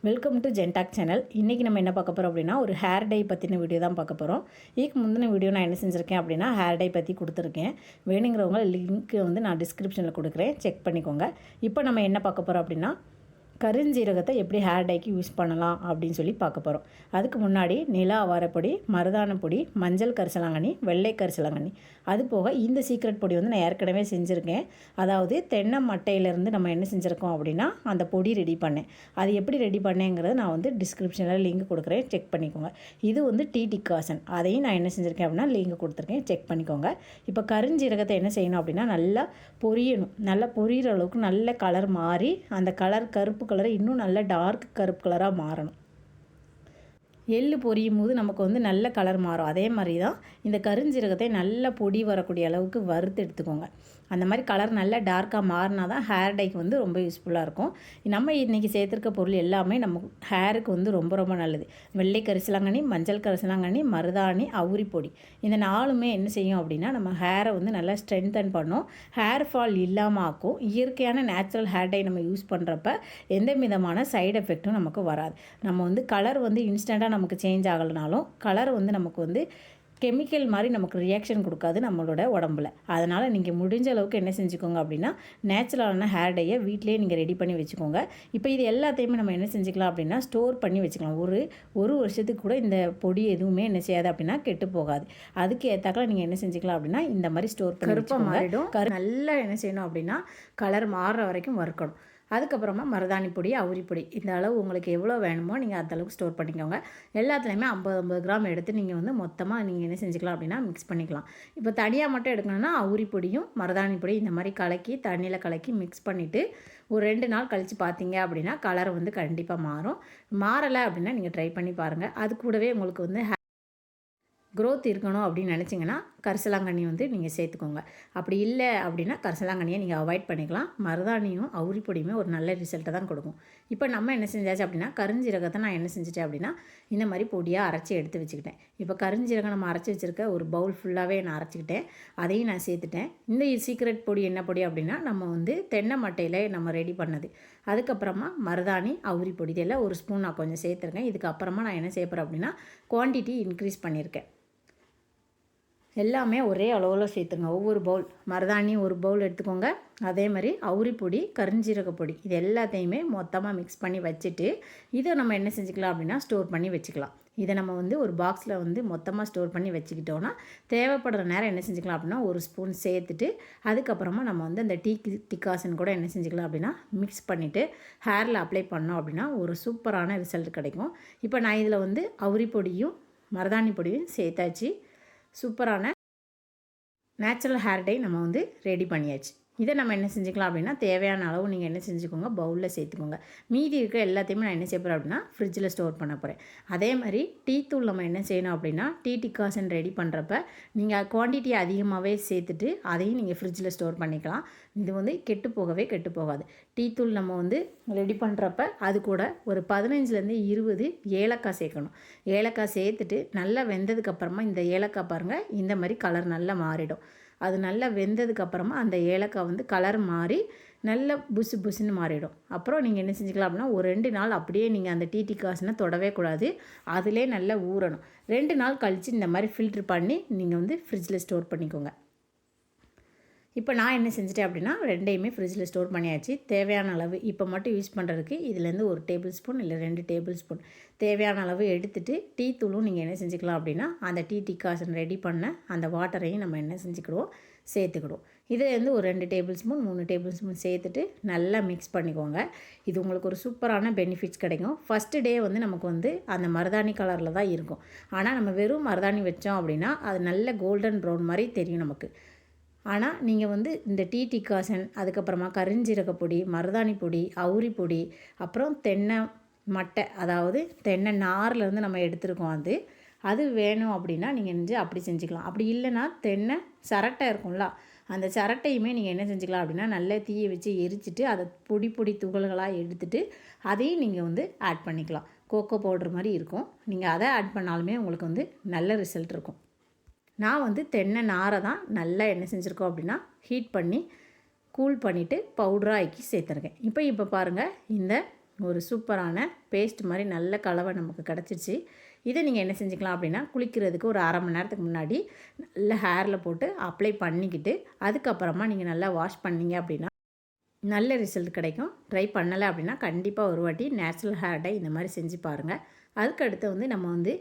Welcome to ஜென்டாக் channel. இன்றைக்கி நம்ம என்ன பார்க்க போகிறோம் அப்படின்னா, ஒரு ஹேர் டை பற்றின வீடியோ தான் பார்க்க போகிறோம். இதுக்கு முந்தின வீடியோ நான் என்ன செஞ்சுருக்கேன் அப்படின்னா, ஹேர் டை பற்றி கொடுத்துருக்கேன். வேணுங்கிறவங்க லிங்க்கு வந்து நான் டிஸ்கிரிப்ஷனில் கொடுக்குறேன், செக் பண்ணிக்கோங்க. இப்போ நம்ம என்ன பார்க்க போகிறோம் அப்படின்னா, கருஞ்சீரகத்தை எப்படி ஹேர் டைக்கு யூஸ் பண்ணலாம் அப்படின்னு சொல்லி பார்க்க போகிறோம். அதுக்கு முன்னாடி நிலா அவரைப்பொடி, மருதாண பொடி, மஞ்சள் கரிசலாங்கண்ணி, வெள்ளை கரிசலாங்கண்ணி, அது போக இந்த சீக்ரெட் பொடி வந்து நான் ஏற்கனவே செஞ்சுருக்கேன். அதாவது தென்னை மட்டையிலேருந்து நம்ம என்ன செஞ்சுருக்கோம் அப்படின்னா அந்த பொடி ரெடி பண்ணேன். அது எப்படி ரெடி பண்ணேங்கிறது நான் வந்து டிஸ்கிரிப்ஷனில் லிங்க் கொடுக்குறேன், செக் பண்ணிக்கோங்க. இது வந்து டீ டிகாசன், அதையும் நான் என்ன செஞ்சுருக்கேன் அப்படின்னா லிங்க் கொடுத்துருக்கேன், செக் பண்ணிக்கோங்க. இப்போ கருஞ்சீரகத்தை என்ன செய்யணும் அப்படின்னா நல்லா பொரியணும். நல்லா பொரியிற அளவுக்கு நல்ல கலர் மாறி அந்த கலர் கருப்பு கலரை இன்னும் நல்ல டார்க் கருப்பு கலராக மாறணும். எள்ளு பொரியும் போது நமக்கு வந்து நல்ல கலர் மாறும். அதே மாதிரி தான் இந்த கருஞ்சீரகத்தை நல்ல பொடி வரக்கூடிய அளவுக்கு வறுத்து எடுத்துக்கோங்க. அந்த மாதிரி கலர் நல்லா டார்க்காக மாறினா தான் ஹேர் டைக்கு வந்து ரொம்ப யூஸ்ஃபுல்லாக இருக்கும். நம்ம இன்றைக்கி சேர்த்துருக்க பொருள் எல்லாமே நம்ம ஹேருக்கு வந்து ரொம்ப ரொம்ப நல்லது. வெள்ளை கரிசலாங்கண்ணி, மஞ்சள் கரிசலாங்கண்ணி, மருதாணி, அவுரி பொடி, இந்த நாலுமே என்ன செய்யும் அப்படின்னா நம்ம ஹேரை வந்து நல்லா ஸ்ட்ரென்தன் பண்ணும், ஹேர் ஃபால் இல்லாமல் ஆக்கும். இயற்கையான நேச்சுரல் ஹேர் டை நம்ம யூஸ் பண்ணுறப்ப எந்த விதமான சைடு எஃபெக்ட்டும் நமக்கு வராது. நம்ம வந்து கலர் வந்து இன்ஸ்டண்ட்டாக நமக்கு சேஞ்ச் ஆகலைனாலும் கலர் வந்து நமக்கு வந்து கெமிக்கல் மாதிரி நமக்கு ரியாக்ஷன் கொடுக்காது நம்மளோட உடம்புல. அதனால் நீங்கள் முடிஞ்ச அளவுக்கு என்ன செஞ்சுக்கோங்க அப்படின்னா நேச்சுரலான ஹேர் டையை வீட்டிலேயே நீங்கள் ரெடி பண்ணி வச்சுக்கோங்க. இப்போ இது எல்லாத்தையுமே நம்ம என்ன செஞ்சுக்கலாம் அப்படின்னா ஸ்டோர் பண்ணி வச்சுக்கலாம். ஒரு வருஷத்துக்கு கூட இந்த பொடி எதுவுமே என்ன செய்யாது அப்படின்னா கெட்டு போகாது. அதுக்கு ஏற்றாக்கல நீங்கள் என்ன செஞ்சுக்கலாம் அப்படின்னா இந்த மாதிரி ஸ்டோர் பண்ணி கருப்பாக மாறிடும். நல்லா என்ன செய்யணும் அப்படின்னா கலர் மாறுற வரைக்கும் வறுக்கணும். அதுக்கப்புறமா மருதாணி பொடி, அவுரி பொடி, இந்த அளவு உங்களுக்கு எவ்வளோ வேணுமோ நீங்கள் அந்தளவுக்கு ஸ்டோர் பண்ணிக்கோங்க. எல்லாத்துலேயுமே 50 கிராம் எடுத்து நீங்கள் வந்து மொத்தமாக நீங்கள் என்ன செஞ்சுக்கலாம் அப்படின்னா மிக்ஸ் பண்ணிக்கலாம். இப்போ தனியாக மட்டும் எடுக்கணும்னா அவுரி பொடியும் மருதாணி பொடி இந்த மாதிரி கலக்கி தண்ணியில் கலக்கி மிக்ஸ் பண்ணிவிட்டு ஒரு 2 நாள் கழித்து பார்த்தீங்க அப்படின்னா கலர் வந்து கண்டிப்பாக மாறும். மாறலை அப்படின்னா நீங்கள் ட்ரை பண்ணி பாருங்கள். அது கூடவே உங்களுக்கு வந்து க்ரோத் இருக்கணும் அப்படின்னு நினச்சிங்கன்னா கரிசலாங்கண்ணி வந்து நீங்கள் சேர்த்துக்கோங்க. அப்படி இல்லை அப்படின்னா கரிசலாங்கண்ணியை நீங்கள் அவாய்ட் பண்ணிக்கலாம். மருதாணியும் அவுரி பொடியுமே ஒரு நல்ல ரிசல்ட்டை தான் கொடுக்கும். இப்போ நம்ம என்ன செஞ்சாச்சு அப்படின்னா கருஞ்சீரகத்தை நான் என்ன செஞ்சுட்டேன் அப்படின்னா இந்த மாதிரி பொடியாக அரைச்சி எடுத்து வச்சுக்கிட்டேன். இப்போ கருஞ்சீரகம் நம்ம அரைச்சி வச்சுருக்க ஒரு பவுல் ஃபுல்லாகவே நான் அரைச்சிக்கிட்டேன், அதையும் நான் சேர்த்துட்டேன். இந்த சீக்ரெட் பொடி என்ன பொடி அப்படின்னா நம்ம வந்து தென்னை மட்டையில் நம்ம ரெடி பண்ணது. அதுக்கப்புறமா மருதாணி, அவுரி பொடி இதெல்லாம் ஒரு ஸ்பூன் நான் கொஞ்சம் சேர்த்துருக்கேன். இதுக்கப்புறமா நான் என்ன செய்யப்படுறேன் அப்படின்னா குவான்டிட்டி இன்க்ரீஸ் பண்ணியிருக்கேன். எல்லாமே ஒரே அளவில் சேர்த்துங்க. ஒவ்வொரு பவுல் மருதாணி ஒரு பவுல் எடுத்துக்கோங்க. அதே மாதிரி அவுரி பொடி, கருஞ்சீரக பொடி, இது எல்லாத்தையுமே மொத்தமாக மிக்ஸ் பண்ணி வச்சுட்டு இதை நம்ம என்ன செஞ்சுக்கலாம் அப்படின்னா ஸ்டோர் பண்ணி வச்சுக்கலாம். இதை நம்ம வந்து ஒரு பாக்ஸில் வந்து மொத்தமாக ஸ்டோர் பண்ணி வச்சுக்கிட்டோன்னா தேவைப்படுற நேரம் என்ன செஞ்சுக்கலாம் அப்படின்னா ஒரு ஸ்பூன் சேர்த்துட்டு அதுக்கப்புறமா நம்ம வந்து அந்த டிகாசன் கூட என்ன செஞ்சுக்கலாம் அப்படின்னா மிக்ஸ் பண்ணிவிட்டு ஹேரில் அப்ளை பண்ணோம் அப்படின்னா ஒரு சூப்பரான ரிசல்ட் கிடைக்கும். இப்போ நான் இதில் வந்து அவுரி பொடியும் மருதாணி பொடியும் சேர்த்தாச்சு. சூப்பரான நேச்சுரல் ஹேர் டை நம்ம வந்து ரெடி பண்ணியாச்சு. இதை நம்ம என்ன செஞ்சுக்கலாம் அப்படின்னா தேவையான அளவு நீங்கள் என்ன செஞ்சுக்கோங்க பவுலில் சேர்த்துக்கோங்க. மீதி இருக்க எல்லாத்தையுமே நான் என்ன செய்ய போகிறேன் அப்படின்னா ஃப்ரிட்ஜில் ஸ்டோர் பண்ண போகிறேன். அதே மாதிரி டீ தூள் நம்ம என்ன செய்யணும் அப்படின்னா டீ டிகாசன் ரெடி பண்ணுறப்ப நீங்கள் குவான்டிட்டி அதிகமாகவே சேர்த்துட்டு அதையும் நீங்கள் ஃப்ரிட்ஜில் ஸ்டோர் பண்ணிக்கலாம். இது வந்து கெட்டு போகாது. டீ தூள் நம்ம வந்து ரெடி பண்ணுறப்ப அது கூட ஒரு 15லேருந்து 20 ஏலக்காய் சேர்க்கணும். ஏலக்காய் சேர்த்துட்டு நல்லா வெந்ததுக்கப்புறமா இந்த ஏலக்காய் பாருங்கள் இந்த மாதிரி கலர் நல்லா மாறிடும். அது நல்லா வெந்ததுக்கப்புறமா அந்த ஏலக்காய் வந்து கலர் மாறி நல்ல புசுன்னு மாறிடும். அப்புறம் நீங்கள் என்ன செஞ்சுக்கலாம் அப்படின்னா ஒரு 2 நாள் அப்படியே நீங்கள் அந்த டீ டிகாசனை தொடவே கூடாது, அதிலே நல்லா ஊறணும். 2 நாள் கழித்து இந்த மாதிரி ஃபில்ட்ரு பண்ணி நீங்கள் வந்து ஃப்ரிட்ஜில் ஸ்டோர் பண்ணிக்கோங்க. இப்போ நான் என்ன செஞ்சுட்டேன் அப்படின்னா ரெண்டையுமே ஃப்ரிட்ஜில் ஸ்டோர் பண்ணியாச்சு. தேவையான அளவு இப்போ மட்டும் யூஸ் பண்ணுறதுக்கு இதுலேருந்து 1 டேபிள் ஸ்பூன் இல்லை 2 டேபிள் ஸ்பூன் தேவையான அளவு எடுத்துகிட்டு டீ தூளும் நீங்கள் என்ன செஞ்சுக்கலாம் அப்படின்னா அந்த டீ டிகாசன் ரெடி பண்ண அந்த வாட்டரையும் நம்ம என்ன செஞ்சுக்கிடுவோம் சேர்த்துக்கிடுவோம். இதுலேருந்து ஒரு 2 டேபிள் ஸ்பூன் 3 டேபிள் ஸ்பூன் சேர்த்துட்டு நல்லா மிக்ஸ் பண்ணிக்கோங்க. இது உங்களுக்கு ஒரு சூப்பரான பெனிஃபிட்ஸ் கிடைக்கும். ஃபஸ்ட்டு டே வந்து நமக்கு வந்து அந்த மருதாணி கலரில் தான் இருக்கும். ஆனால் நம்ம வெறும் மருதாணி வச்சோம் அப்படின்னா அது நல்ல கோல்டன் ப்ரௌன் மாதிரி தெரியும் நமக்கு. ஆனால் நீங்கள் வந்து இந்த டீ டிகாசன் அதுக்கப்புறமா கருஞ்சீரக பொடி, மருதாணி பொடி, அவுரி பொடி, அப்புறம் தென்னை மட்டை அதாவது தென்னை நார்லேருந்து நம்ம எடுத்துருக்கோம். அது வேணும் அப்படின்னா நீங்கள் அப்படி செஞ்சுக்கலாம். அப்படி இல்லைன்னா தென்னை சரட்டை இருக்கும்ல அந்த சரட்டையுமே நீங்கள் என்ன செஞ்சுக்கலாம் அப்படின்னா நல்லா தீயை வச்சு எரிச்சிட்டு அதை பொடி துகள்களாக எடுத்துகிட்டு அதையும் நீங்கள் வந்து ஆட் பண்ணிக்கலாம். கோகோ பவுட்ரு மாதிரி இருக்கும். நீங்கள் அதை ஆட் பண்ணாலுமே உங்களுக்கு வந்து நல்ல ரிசல்ட் இருக்கும். நான் வந்து தென்னை நாரை தான் நல்லா என்ன செஞ்சுருக்கோம் அப்படின்னா ஹீட் பண்ணி கூல் பண்ணிவிட்டு பவுடராக ஆக்கி சேர்த்துருக்கேன். இப்போ பாருங்கள் இந்த ஒரு சூப்பரான பேஸ்ட் மாதிரி நல்ல கலவை நமக்கு கிடச்சிருச்சு. இதை நீங்கள் என்ன செஞ்சுக்கலாம் அப்படின்னா, குளிக்கிறதுக்கு ஒரு அரை மணி நேரத்துக்கு முன்னாடி நல்ல ஹேரில் போட்டு அப்ளை பண்ணிக்கிட்டு அதுக்கப்புறமா நீங்கள் நல்லா வாஷ் பண்ணிங்க அப்படின்னா நல்ல ரிசல்ட் கிடைக்கும். ட்ரை பண்ணலை அப்படின்னா கண்டிப்பாக ஒரு வாட்டி நேச்சுரல் ஹேர் டை இந்த மாதிரி செஞ்சு பாருங்கள். அதுக்கடுத்து வந்து நம்ம வந்து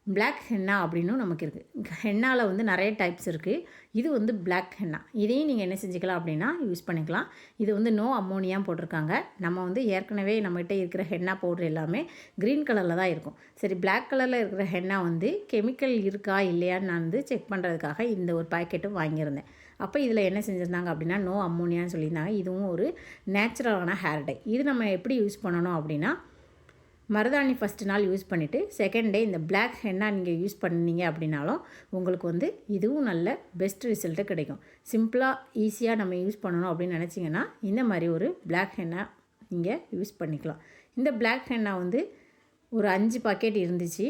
பிளாக் ஹென்னா அப்படின்னும் நமக்கு இருக்குது. ஹென்னாவில் வந்து நிறைய டைப்ஸ் இருக்குது. இது வந்து பிளாக் ஹென்னா. இதையும் நீங்கள் என்ன செஞ்சுக்கலாம் அப்படின்னா யூஸ் பண்ணிக்கலாம். இது வந்து நோ அம்மோனியா போட்டிருக்காங்க. நம்ம வந்து ஏற்கனவே நம்மகிட்ட இருக்கிற ஹென்னா பவுடர் எல்லாமே க்ரீன் கலரில் தான் இருக்கும். சரி, பிளாக் கலரில் இருக்கிற ஹென்னா வந்து கெமிக்கல் இருக்கா இல்லையான்னு நான் வந்து செக் பண்ணுறதுக்காக இந்த ஒரு பாக்கெட்டும் வாங்கியிருந்தேன். அப்போ இதில் என்ன செஞ்சுருந்தாங்க அப்படின்னா நோ அம்மோனியான்னு சொல்லியிருந்தாங்க. இதுவும் ஒரு நேச்சுரலான ஹேர் டை. இது நம்ம எப்படி யூஸ் பண்ணணும் அப்படின்னா, மருதாணி ஃபஸ்ட்டு நாள் யூஸ் பண்ணிவிட்டு செகண்ட் டே இந்த பிளாக் ஹென்னா நீங்கள் யூஸ் பண்ணீங்க அப்படின்னாலும் உங்களுக்கு வந்து இதுவும் நல்ல பெஸ்ட் ரிசல்ட்டு கிடைக்கும். சிம்பிளாக ஈஸியாக நம்ம யூஸ் பண்ணணும் அப்படின்னு நினச்சிங்கன்னா இந்த மாதிரி ஒரு பிளாக் ஹென்னா நீங்கள் யூஸ் பண்ணிக்கலாம். இந்த பிளாக் ஹென்னா வந்து ஒரு 5 பாக்கெட் இருந்துச்சு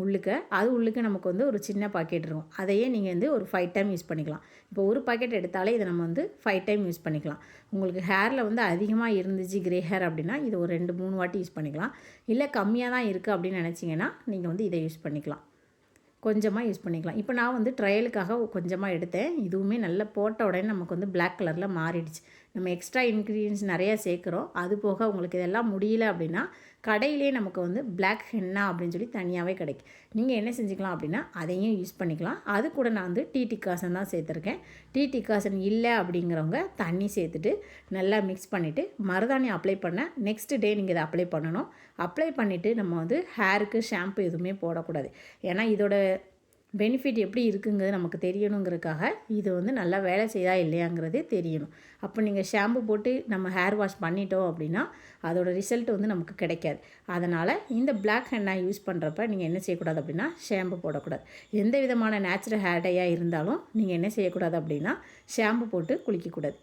உள்ளுக்க நமக்கு வந்து ஒரு சின்ன பாக்கெட் இருக்கும். அதையே நீங்கள் வந்து ஒரு 5 டைம் யூஸ் பண்ணிக்கலாம். இப்போ ஒரு பாக்கெட் எடுத்தாலே இதை நம்ம வந்து 5 டைம் யூஸ் பண்ணிக்கலாம். உங்களுக்கு ஹேரில் வந்து அதிகமாக இருந்துச்சு கிரே ஹேர் அப்படின்னா இது ஒரு 2-3 வாட்டி யூஸ் பண்ணிக்கலாம். இல்லை கம்மியாக தான் இருக்குது அப்படின்னு நினச்சிங்கன்னா நீங்கள் வந்து இதை யூஸ் பண்ணிக்கலாம். கொஞ்சமாக யூஸ் பண்ணிக்கலாம். இப்போ நான் வந்து ட்ரையலுக்காக கொஞ்சமாக எடுத்தேன். இதுவுமே நல்லா போட்ட உடனே நமக்கு வந்து பிளாக் கலரில் மாறிடுச்சு. நம்ம எக்ஸ்ட்ரா இன்க்ரீடியன்ஸ் நிறையா சேர்க்குறோம். அது போக உங்களுக்கு இதெல்லாம் முடியல அப்படின்னா கடையிலே நமக்கு வந்து பிளாக் ஹென்னா அப்படின்னு சொல்லி தனியாகவே கிடைக்கும். நீங்கள் என்ன செஞ்சுக்கலாம் அப்படின்னா அதையும் யூஸ் பண்ணிக்கலாம். அது கூட நான் வந்து டீ டிகாசன் தான் சேர்த்துருக்கேன். டீ டிகாசன் இல்லை அப்படிங்கிறவங்க தண்ணி சேர்த்துட்டு நல்லா மிக்ஸ் பண்ணிவிட்டு மருதாணி அப்ளை பண்ண நெக்ஸ்ட் டே நீங்கள் இதை அப்ளை பண்ணணும். அப்ளை பண்ணிவிட்டு நம்ம வந்து ஹேருக்கு ஷாம்பு எதுவுமே போடக்கூடாது. ஏன்னா இதோட பெனிஃபிட் எப்படி இருக்குங்கிறது நமக்கு தெரியணுங்கிறதுக்காக இது வந்து நல்லா வேலை செய்தா இல்லையாங்கிறது தெரியணும். அப்போ நீங்கள் ஷாம்பு போட்டு நம்ம ஹேர் வாஷ் பண்ணிட்டோம் அப்படின்னா அதோட ரிசல்ட் வந்து நமக்கு கிடைக்காது. அதனால் இந்த பிளாக் ஹென்னா யூஸ் பண்ணுறப்ப நீங்கள் என்ன செய்யக்கூடாது அப்படின்னா ஷாம்பு போடக்கூடாது. எந்த விதமான நேச்சுரல் ஹேர் டையாக இருந்தாலும் நீங்கள் என்ன செய்யக்கூடாது அப்படின்னா ஷாம்பு போட்டு குளிக்கக்கூடாது.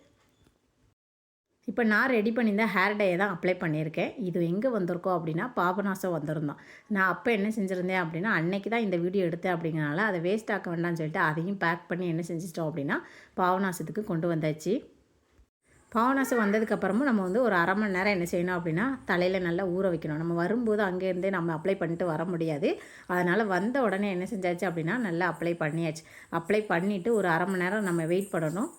இப்போ நான் ரெடி பண்ணியிருந்த ஹேர் டையை தான் அப்ளை பண்ணியிருக்கேன். இது எங்கே வந்திருக்கோம் அப்படின்னா பாபநாசம் வந்திருந்தோம். நான் அப்போ என்ன செஞ்சுருந்தேன் அப்படின்னா அன்னைக்கு தான் இந்த வீடியோ எடுத்தேன் அப்படிங்கிறனால அதை வேஸ்ட் ஆக்க வேண்டாம்னு சொல்லிட்டு அதையும் பேக் பண்ணி என்ன செஞ்சிட்டோம் அப்படின்னா பாபநாசத்துக்கு கொண்டு வந்தாச்சு. பாபநாசம் வந்ததுக்கப்புறமும் நம்ம வந்து ஒரு அரை மணி நேரம் என்ன செய்யணும் அப்படின்னா தலையில் நல்லா ஊற வைக்கணும். நம்ம வரும்போது அங்கேருந்தே நம்ம அப்ளை பண்ணிட்டு வர முடியாது. அதனால் வந்த உடனே என்ன செஞ்சாச்சு அப்படின்னா நல்லா அப்ளை பண்ணியாச்சு. அப்ளை பண்ணிவிட்டு ஒரு அரை மணி நேரம் நம்ம வெயிட் பண்ணணும்.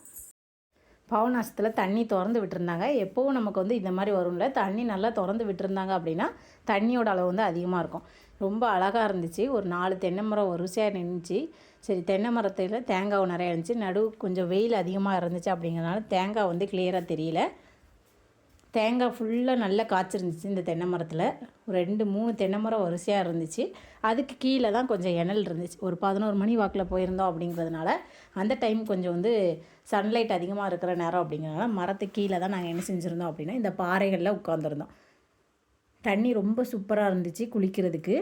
பாபநாசத்தில் தண்ணி திறந்து விட்டுருந்தாங்க. எப்போவும் நமக்கு வந்து இந்த மாதிரி வரும்ல, தண்ணி நல்லா திறந்து விட்டுருந்தாங்க அப்படின்னா தண்ணியோட அளவு வந்து அதிகமாக இருக்கும். ரொம்ப அழகாக இருந்துச்சு. ஒரு 4 தென்னை மரம் வரிசையாக நின்றுச்சு. சரி, தென்னை மரத்தில் தேங்காய் நிறையா இருந்துச்சு. கொஞ்சம் வெயில் அதிகமாக இருந்துச்சு அப்படிங்கிறனால தேங்காய் வந்து கிளியராக தெரியல. தேங்காய் ஃபுல்லாக நல்லா காய்ச்சிருந்துச்சு. இந்த தென்னை மரத்தில் ஒரு 2-3 தென்னை மரம் வரிசையாக இருந்துச்சு. அதுக்கு கீழே தான் கொஞ்சம் இணல் இருந்துச்சு. ஒரு 11 மணி வாக்கில் போயிருந்தோம் அப்படிங்கிறதுனால அந்த டைம் கொஞ்சம் வந்து சன்லைட் அதிகமாக இருக்கிற நேரம் அப்படிங்கிறனால மரத்துக்கு கீழே தான் நாங்கள் என்ன செஞ்சுருந்தோம் அப்படின்னா இந்த பாறைகளில் உட்காந்துருந்தோம். தண்ணி ரொம்ப சூப்பராக இருந்துச்சு குளிக்கிறதுக்கு.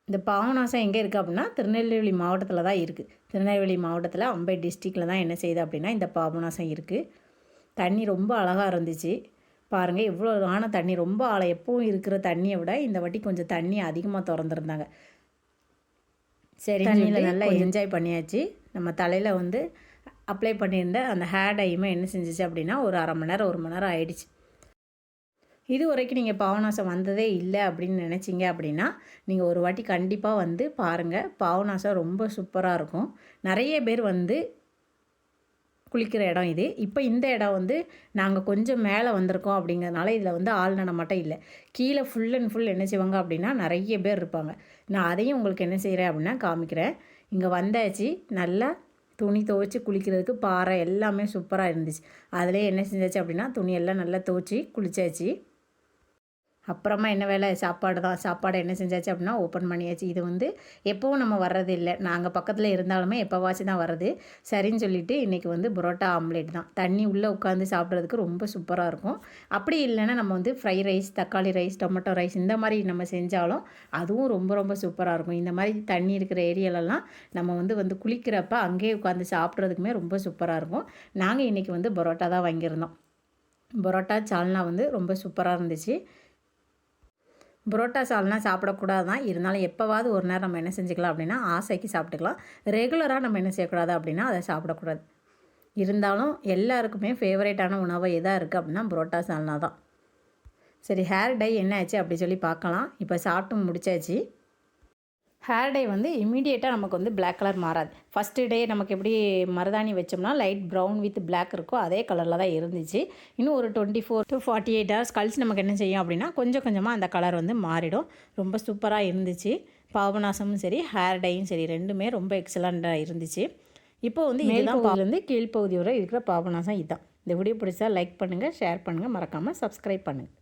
இந்த பாபநாசம் எங்கே இருக்குது அப்படின்னா திருநெல்வேலி மாவட்டத்தில் தான் இருக்குது. திருநெல்வேலி மாவட்டத்தில் அம்பை டிஸ்ட்ரிக்டில் தான் என்ன செய்யுது அப்படின்னா இந்த பாபநாசம் இருக்குது. தண்ணி ரொம்ப அழகாக இருந்துச்சு. பாருங்கள் எவ்வளோ ஆன தண்ணி, ரொம்ப ஆழம். எப்பவும் இருக்கிற தண்ணியை விட இந்த வாட்டி கொஞ்சம் தண்ணி அதிகமாக திறந்துருந்தாங்க. சரி, தண்ணியில் நல்லா என்ஜாய் பண்ணியாச்சு. நம்ம தலையில் வந்து அப்ளை பண்ணியிருந்த அந்த ஹேர் டையுமே என்ன செஞ்சிச்சு அப்படின்னா ஒரு அரை மணி நேரம் 1 மணி நேரம் ஆயிடுச்சு. இது வரைக்கும் நீங்கள் பாபநாசம் வந்ததே இல்லை அப்படின்னு நினச்சிங்க அப்படின்னா நீங்கள் ஒரு வாட்டி கண்டிப்பாக வந்து பாருங்கள். பாபநாசம் ரொம்ப சூப்பராக இருக்கும். நிறைய பேர் வந்து குளிக்கிற இடம் இது. இப்போ இந்த இடம் வந்து நாங்கள் கொஞ்சம் மேலே வந்திருக்கோம் அப்படிங்கிறதுனால இதில் வந்து ஆள் நடமாட்டம் இல்லை. கீழே ஃபுல் அண்ட் ஃபுல் என்ன செய்வாங்க அப்படின்னா நிறைய பேர் இருப்பாங்க. நான் அதையும் உங்களுக்கு என்ன செய்கிறேன் அப்படின்னா காமிக்கிறேன். இங்கே வந்தாச்சு. நல்லா துணி துவைச்சி குளிக்கிறதுக்கு பாறை எல்லாமே சூப்பராக இருந்துச்சு. அதிலே என்ன செஞ்சாச்சு அப்படின்னா துணியெல்லாம் நல்லா துவைச்சி குளிச்சாச்சு. அப்புறமா என்ன வேலை, சாப்பாடு தான். சாப்பாடு என்ன செஞ்சாச்சு அப்படின்னா ஓப்பன் பண்ணியாச்சு. இது வந்து எப்போவும் நம்ம வர்றது இல்லை. நாங்கள் பக்கத்தில் இருந்தாலுமே எப்போவாச்சும் தான் வர்றது. சரின்னு சொல்லிவிட்டு இன்றைக்கி வந்து பரோட்டா ஆம்லேட் தான். தண்ணி உள்ளே உட்காந்து சாப்பிட்றதுக்கு ரொம்ப சூப்பராக இருக்கும். அப்படி இல்லைன்னா நம்ம வந்து ஃப்ரை ரைஸ், தக்காளி ரைஸ், டொமேட்டோ ரைஸ் இந்த மாதிரி நம்ம செஞ்சாலும் அதுவும் ரொம்ப ரொம்ப சூப்பராக இருக்கும். இந்த மாதிரி தண்ணி இருக்கிற ஏரியாலலாம் நம்ம வந்து குளிக்கிறப்ப அங்கேயே உட்காந்து சாப்பிட்றதுக்குமே ரொம்ப சூப்பராக இருக்கும். நாங்கள் இன்றைக்கி வந்து பரோட்டா தான் வாங்கியிருந்தோம். பரோட்டா சால்னா வந்து ரொம்ப சூப்பராக இருந்துச்சு. புரோட்டா சால்னா சாப்பிடக்கூடாது தான். இருந்தாலும் எப்போவாவது ஒரு நேரம் நம்ம என்ன செஞ்சுக்கலாம் அப்படின்னா ஆசைக்கு சாப்பிட்டுக்கலாம். ரெகுலராக நம்ம என்ன செய்யக்கூடாது அப்படின்னா அதை சாப்பிடக்கூடாது. இருந்தாலும் எல்லாருக்குமே ஃபேவரேட்டான உணவு எதாக இருக்குது அப்படின்னா புரோட்டா சால்னா தான். சரி, ஹேர் டை என்ன ஆச்சு அப்படி சொல்லி பார்க்கலாம். இப்போ சாப்பிட்டு முடிச்சாச்சு. ஹேர் டை வந்து இமீடியேட்டாக நமக்கு வந்து பிளாக் கலர் மாறாது. ஃபஸ்ட்டு டே நமக்கு எப்படி மருதாணி வச்சோம்னா லைட் ப்ரௌன் வித் பிளாக் இருக்கோ அதே கலரில் தான் இருந்துச்சு. இன்னும் ஒரு 24 to 48 ஹவர்ஸ் கழிச்சு நமக்கு என்ன செய்யும் அப்படின்னா கொஞ்சம் கொஞ்சமாக அந்த கலர் வந்து மாறிடும். ரொம்ப சூப்பராக இருந்துச்சு. பாபநாசமும் சரி ஹேர் டையும் சரி ரெண்டுமே ரொம்ப எக்ஸலண்ட்டாக இருந்துச்சு. இப்போ வந்து இதுதான் பகுதியிலேருந்து கீழ்ப்பகுதி வரை இருக்கிற பாபநாசம் இதுதான். இந்த வீடியோ பிடிச்சா லைக் பண்ணுங்கள், ஷேர் பண்ணுங்கள், மறக்காமல் சப்ஸ்கிரைப் பண்ணுங்கள்.